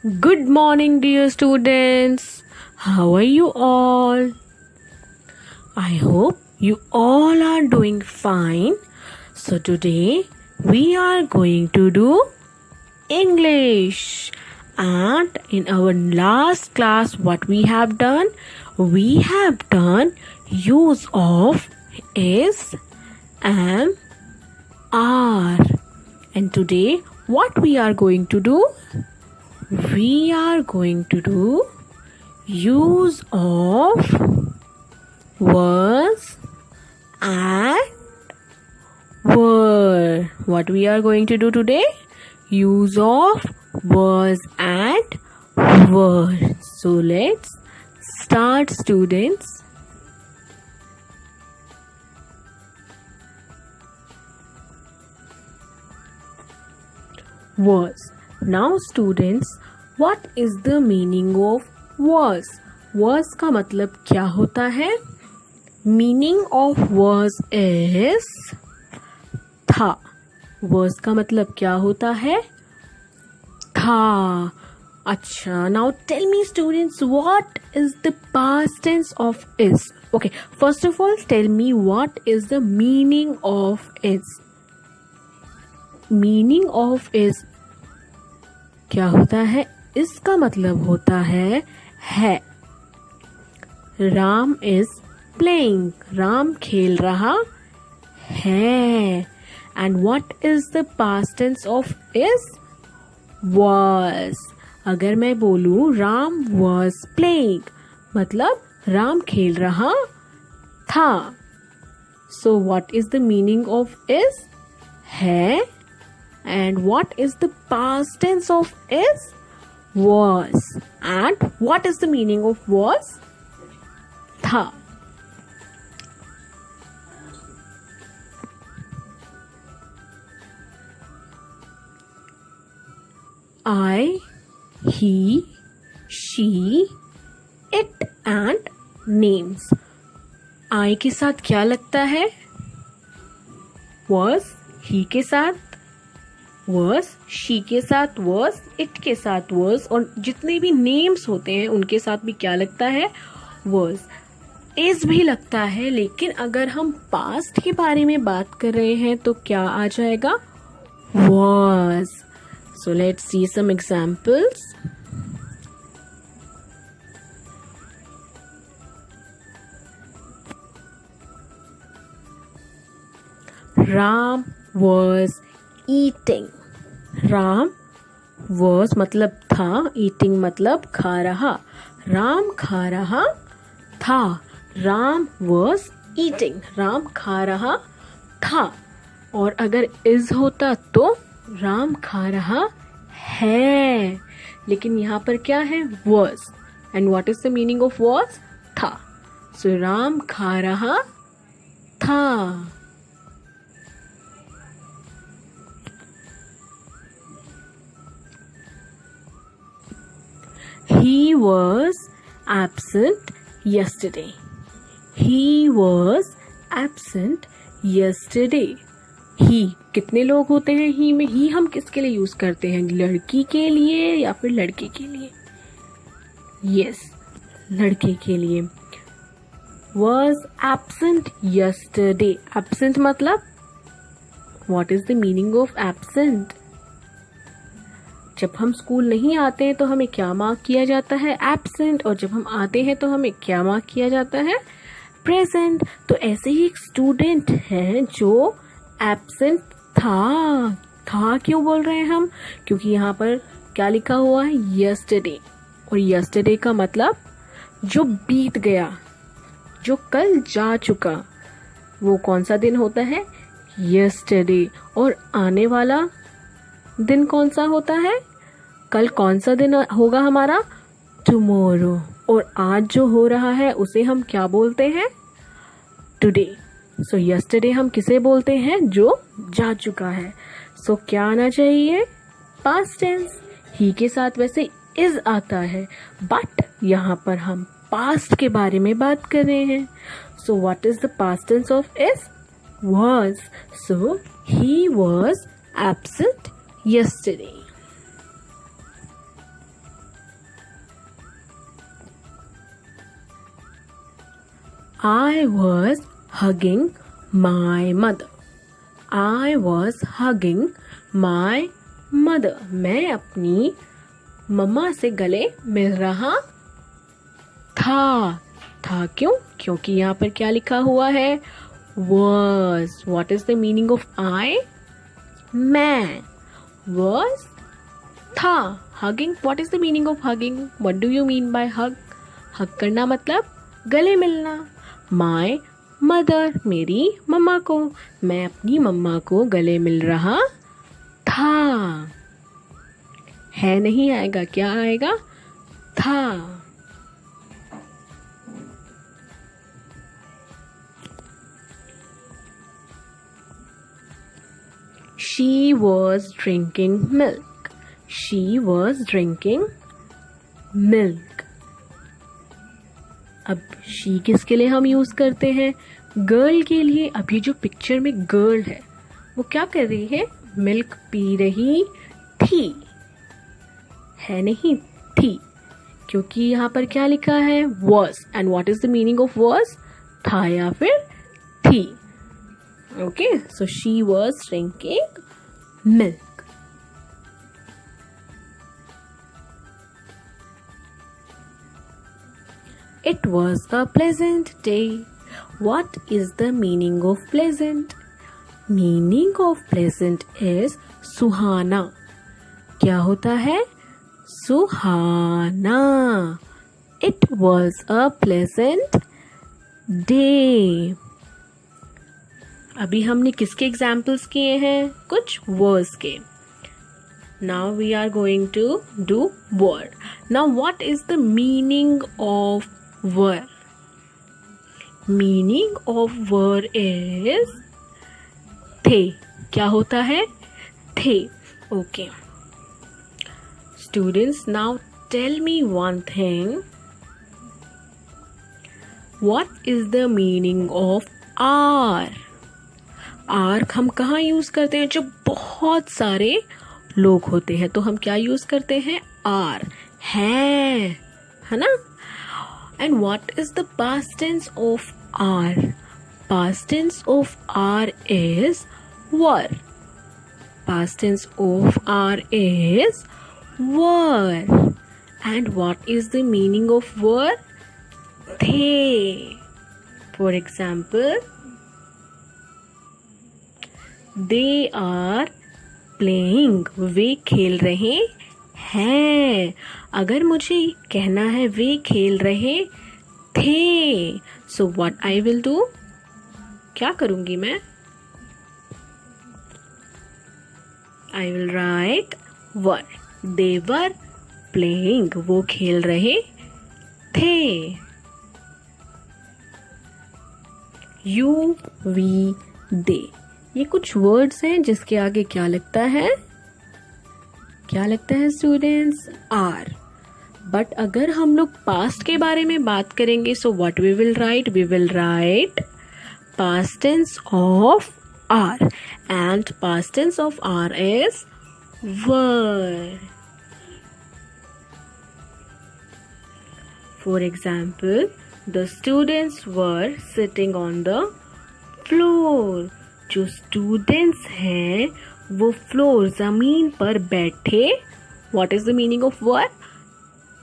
Good morning, dear students. How are you all? I hope you all are doing fine. So, today we are going to do English. And in our last class, what we have done? We have done use of is, am, are. And today, what we are going to do? We are going to do use of was and were. What we are going to do today? Use of was and were. So let's start, students. Was. Now students, what is the meaning of was? Was का मतलब क्या होता है? Meaning of was is था. Was का मतलब क्या होता है? था. अच्छा, now tell me students, what is the past tense of is? Okay, first of all, tell me what is the meaning of is? Meaning of is क्या होता है? इसका मतलब होता है राम इज प्लेइंग. राम खेल रहा है. And what is the past tense of is? Was. अगर मैं बोलूं राम वाज प्लेइंग, मतलब राम खेल रहा था. So what is the meaning of is? है. And what is the past tense of is? Was. And what is the meaning of was? Tha. I, he, she, it and names. I के साथ क्या लगता है? Was. he के साथ was, she के साथ was, it के साथ was, और जितने भी नेम्स होते हैं उनके साथ भी क्या लगता है? was. is भी लगता है, लेकिन अगर हम पास्ट के बारे में बात कर रहे हैं तो क्या आ जाएगा? was. So let's see some examples. Ram was eating. Ram was मतलब था, eating मतलब खा रहा. राम खा रहा था. Ram was eating. राम खा रहा था. और अगर is होता तो राम खा रहा है. लेकिन यहाँ पर क्या है? was. And what is the meaning of was? था. So राम खा रहा था. He was absent yesterday. He was absent yesterday. He कितने लोग होते हैं? ही में ही हम किसके लिए यूज करते हैं? लड़की के लिए या फिर लड़के के लिए? Yes, लड़के के लिए. Was absent yesterday. Absent मतलब what is the meaning of absent? जब हम स्कूल नहीं आते हैं तो हमें क्या मार्क किया जाता है? एब्सेंट. और जब हम आते हैं तो हमें क्या मार्क किया जाता है? प्रेजेंट. तो ऐसे ही एक स्टूडेंट है जो एब्सेंट था क्यों बोल रहे हैं हम? क्योंकि यहाँ पर क्या लिखा हुआ है? यस्टरडे. और यस्टरडे का मतलब जो बीत गया, जो कल जा चुका, वो कौन सा दिन होता है? यस्टरडे. और आने वाला दिन कौन सा होता है? कल कौन सा दिन होगा हमारा? टुमारो. और आज जो हो रहा है उसे हम क्या बोलते हैं? टुडे. सो यस्टरडे हम किसे बोलते हैं? जो जा चुका है. सो क्या आना चाहिए? Past tense. ही के साथ वैसे इज आता है, बट यहाँ पर हम पास्ट के बारे में बात कर रहे हैं. So what is the past tense of is? was. So he was absent yesterday. I was hugging my mother. I was hugging my mother. मैं अपनी मम्मा से गले मिल रहा था. था क्यों? क्योंकि यहाँ पर क्या लिखा हुआ है? Was. What is the meaning of I? मैं. Was. था. Hugging. What is the meaning of hugging? What do you mean by hug? Hug करना मतलब गले मिलना. My mother. मेरी मम्मा को. मैं अपनी मम्मा को गले मिल रहा था. है नहीं आएगा. क्या आएगा? था. She was drinking milk. She was drinking milk. अब she किसके लिए हम यूज करते हैं? गर्ल के लिए. अब ये जो पिक्चर में गर्ल है वो क्या कर रही है? मिल्क पी रही थी. है नहीं थी. क्योंकि यहाँ पर क्या लिखा है? was. And what is the meaning of was? था या फिर थी. Okay, so she was drinking milk. It was a pleasant day. What is the meaning of pleasant? Meaning of pleasant is सुहाना. क्या होता है? सुहाना. It was a pleasant day. अभी हमने किसके एग्जाम्पल्स किए हैं? कुछ वर्ड्स के. Now we are going to do word. Now what is the meaning of word? Meaning of word is थे. क्या होता है? थे. Okay. Students, now tell me one thing. What is the meaning of are? Are हम कहाँ use करते हैं? जब बहुत सारे लोग होते हैं तो हम क्या यूज करते हैं? आर. है ना? And what is the past tense of are? Past tense of are is were. Past tense of are is were. And what is the meaning of were? थे. For example, They are playing. वे खेल रहे हैं. अगर मुझे कहना है वे खेल रहे थे, so what I will do? क्या करूंगी मैं? I will write were. They were playing. वो खेल रहे थे. You, we, they. ये कुछ वर्ड्स हैं जिसके आगे क्या लगता है? क्या लगता है स्टूडेंट्स? आर. बट अगर हम लोग पास्ट के बारे में बात करेंगे, so what we will write? We will write past tense of are. And past tense of are is were. For example, the students were sitting on the floor. जो students हैं वो फ्लोर जमीन पर बैठे. What is the meaning of were?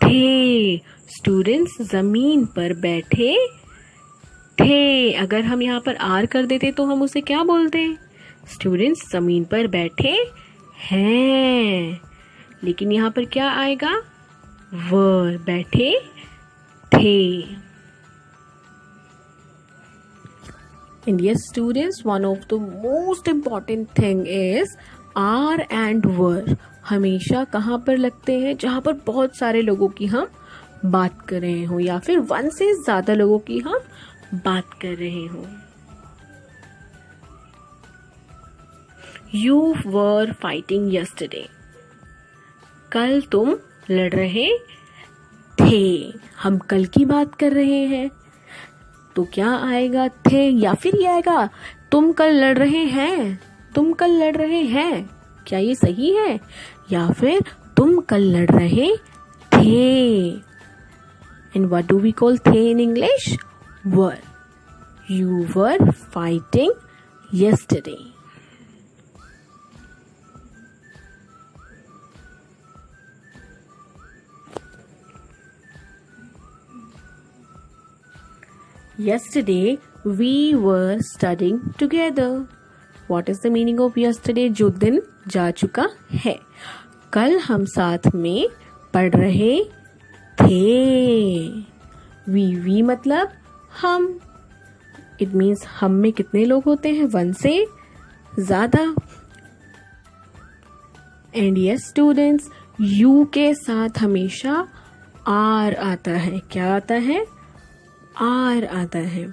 थे. Students जमीन पर बैठे थे. अगर हम यहाँ पर आर कर देते तो हम उसे क्या बोलते? स्टूडेंट्स जमीन पर बैठे हैं. लेकिन यहाँ पर क्या आएगा? वर. बैठे थे. And yes, students, one of the most important thing is are and were. हमेशा कहाँ पर लगते हैं? जहाँ पर बहुत सारे लोगों की हम बात कर रहे हो या फिर वन से ज्यादा लोगों की हम बात कर रहे हो. You were fighting yesterday. कल तुम लड़ रहे थे. हम कल की बात कर रहे हैं तो क्या आएगा? थे. या फिर ये आएगा तुम कल लड़ रहे हैं. तुम कल लड़ रहे हैं. क्या ये सही है? या फिर तुम कल लड़ रहे थे. And what do we call थे in English? Were. You were fighting yesterday. Yesterday we were studying together. What is the meaning of yesterday? जो दिन जा चुका है. कल हम साथ में पढ़ रहे थे. we मतलब हम. It means हम में कितने लोग होते हैं? 1 से ज़्यादा. And yes students, you के साथ हमेशा आर आता है. क्या आता है? आर आता है.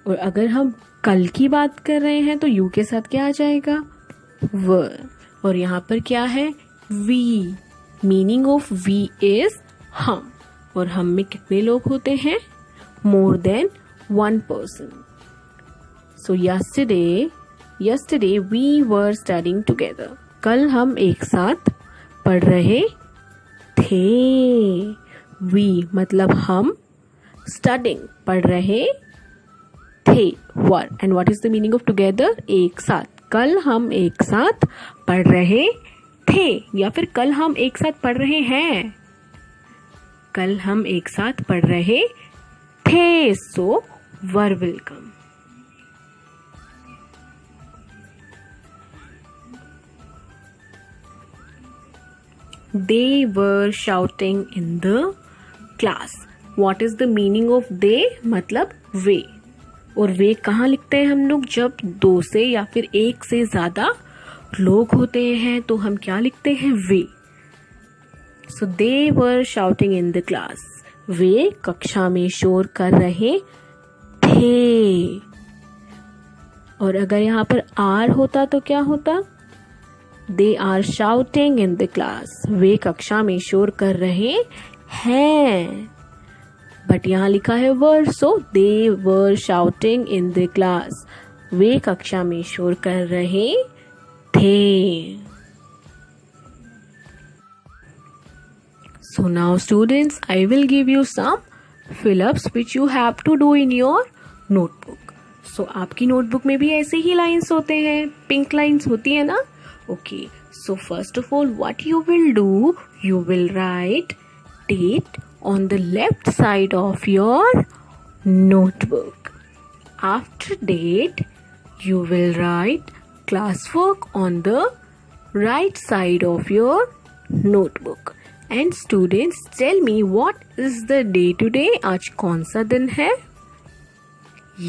और अगर हम कल की बात कर रहे हैं तो यू के साथ क्या आ जाएगा? वर. और यहाँ पर क्या है? We. Meaning of we is हम. और हम में कितने लोग होते हैं? More than 1 person. सो yesterday we were studying together. कल हम एक साथ पढ़ रहे थे. वी मतलब हम, studying पढ़ रहे थे. Were. And what is the meaning of together? एक साथ. कल हम एक साथ पढ़ रहे थे, या फिर कल हम एक साथ पढ़ रहे हैं. कल हम एक साथ पढ़ रहे थे. So were will come. They were shouting in the class. What is the meaning of they? मतलब वे. और वे कहाँ लिखते हैं हम लोग? जब 2 से या फिर 1 से ज्यादा लोग होते हैं तो हम क्या लिखते हैं? वे. So they were shouting in the class. वे कक्षा में शोर कर रहे थे. और अगर यहाँ पर आर होता तो क्या होता? They are shouting in the class. वे कक्षा में शोर कर रहे हैं. बट यहाँ लिखा है were, so they were shouting in the class. वे कक्षा में शोर कर रहे थे. So now students, I will give you some fill-ups which you have to do in your notebook. So आपकी नोटबुक में भी ऐसे ही लाइन्स होते हैं, पिंक लाइन्स होती है ना? Okay, so first of all, what you will do, you will write date on the left side of your notebook. After date, you will write classwork on the right side of your notebook. And students, tell me what is the day today? आज कौन सा दिन है?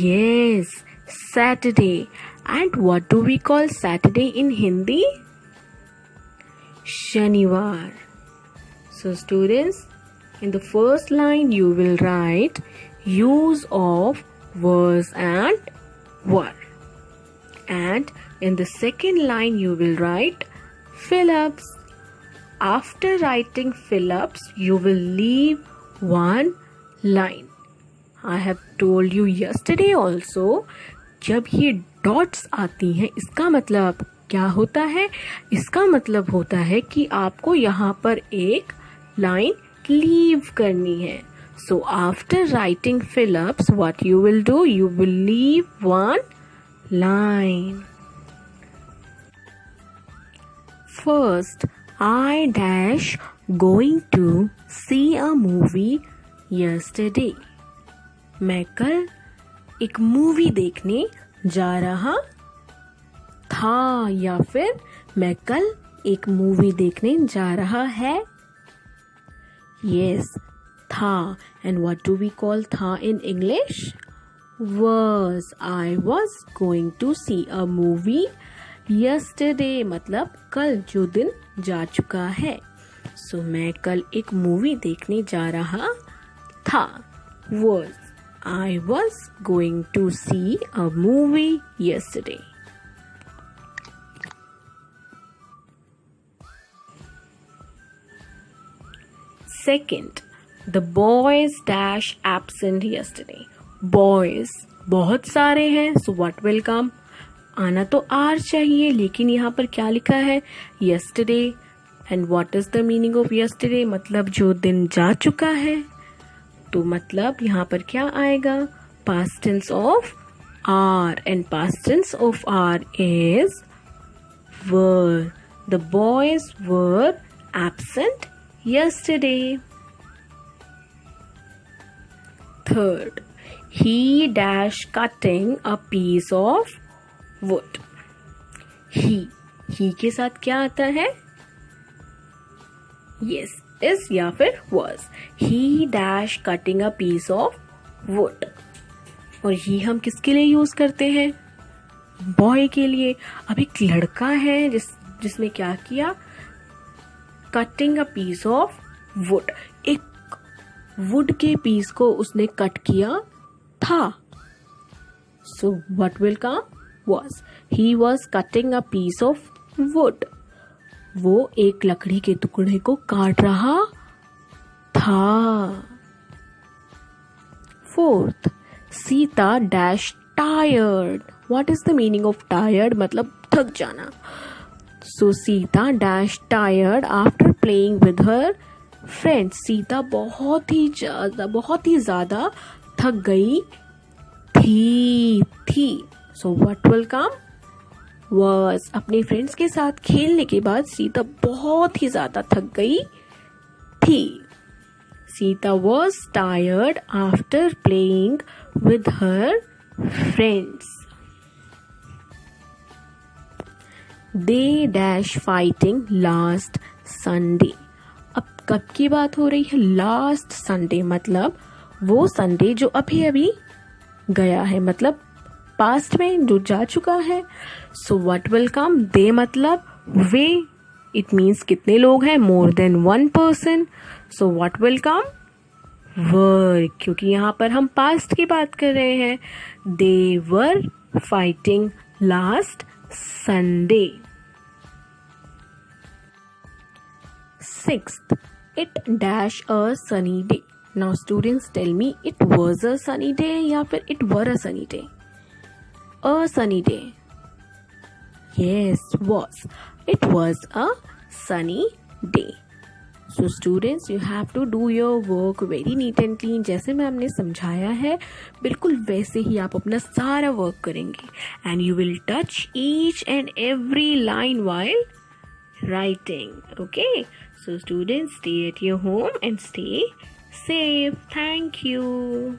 Yes, Saturday. And what do we call Saturday in Hindi? Shanivar. So students, in the first line you will write use of was and were. And in the second line you will write fill-ups. After writing fill-ups, you will leave one line. I have told you yesterday also, जब ये dots आती हैं इसका मतलब क्या होता है? इसका मतलब होता है कि आपको यहाँ पर एक लाइन लीव करनी है. So after writing fill-ups, what you will do? You will leave one line. First, I dash going to see a movie yesterday. मैं कल एक मूवी देखने जा रहा था, या फिर मैं कल एक मूवी देखने जा रहा है. Yes, था. And what do we call था in English? Was. I was going to see a movie yesterday. मतलब कल, जो दिन जा चुका है. So मैं कल एक मूवी देखने जा रहा था. Was. I was going to see a movie yesterday. Second, the boys dash absent yesterday. Boys बहुत सारे हैं, so what will come? आना तो आर चाहिए, लेकिन यहाँ पर क्या लिखा है? Yesterday. And what is the meaning of yesterday? मतलब जो दिन जा चुका है. तो मतलब यहाँ पर क्या आएगा? Past tense of are, and past tense of are is were. The boys were absent yesterday. Third, he dash cutting a piece of wood. he के साथ क्या आता है? Yes, is या फिर was. He dash cutting a piece of wood. और he हम किसके लिए यूज करते हैं? बॉय के लिए. अब एक लड़का है जिसने क्या किया? Cutting a piece of wood. एक वुड के पीस को उसने कट किया था. So what will come? was. He was cutting a piece of wood. वो एक लकड़ी के टुकड़े को काट रहा था. Fourth, Sita dash tired. What is the meaning of tired? मतलब थक जाना. So Sita dash tired after playing with her friends. Sita बहुत ही ज्यादा थक गई थी. So what will come? Was. अपने फ्रेंड्स के साथ खेलने के बाद सीता बहुत ही ज्यादा थक गई थी. Sita was tired after playing with her friends. They dash fighting last Sunday. अब कब की बात हो रही है? लास्ट संडे मतलब वो संडे जो अभी गया है, मतलब पास्ट में जो जा चुका है. सो व्हाट विल कम? दे मतलब वे. इट मीन्स कितने लोग हैं? More than one person. So what will come? Were. क्योंकि यहाँ पर हम पास्ट की बात कर रहे हैं. They were fighting last Sunday. Sixth, it dash a sunny day. Now students tell me, it was a sunny day या फिर it were a sunny day? A sunny day. Yes, was. It was a sunny day. So students, you have to do your work very neat and clean. जैसे ma'am ने समझाया है बिल्कुल वैसे ही आप अपना सारा वर्क करेंगे. And you will touch each and every line while writing. Okay? So students, stay at your home and stay safe. Thank you.